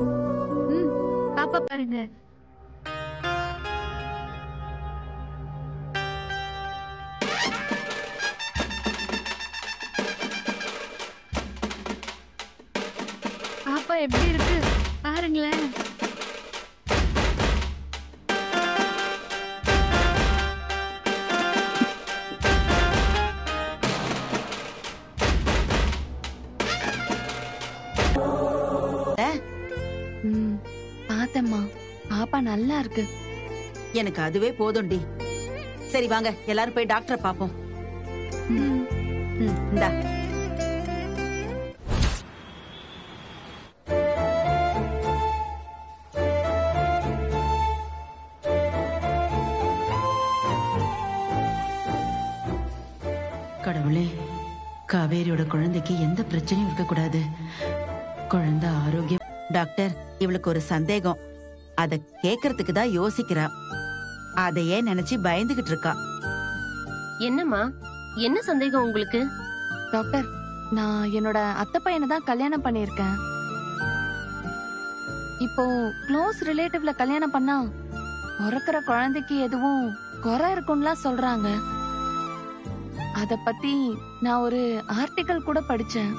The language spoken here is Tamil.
ம், பாப்பா பாருங்க. பாப்பா எப்படி இருக்கு பாருங்களேன். பாத்தம்மா, பாப்பா நல்லா இருக்கு. எனக்கு அதுவே போதும்டி. சரி வாங்க எல்லாரும் போய் டாக்டரை பாப்போம். இந்தா. கடவுளே, காவேரியோட குழந்தைக்கு எந்த பிரச்சனையும் இருக்க கூடாது. குழந்தை ஆரோக்கியம். டாக்டர், இவளுக்கு ஒரு சந்தேகம். அத கேக்குறதுக்கு தான் யோசிக்கிறா. அதையே நினைச்சு பயந்துகிட்டு இருக்கா. என்னம்மா, என்ன சந்தேகம் உங்களுக்கு? டாக்டர், நான் என்னோட அத்தை பையனை தான் கல்யாணம் பண்ணிருக்கேன். இப்போ க்ளோஸ் ரிலேட்டிவ்ல கல்யாணம் பண்ணா பிறக்கிற குழந்தைக்கு எதுவும் குறை இருக்கும்லாம் சொல்றாங்க. அத பத்தி நான் ஒரு ஆர்டிக்கல் கூட படிச்சேன்.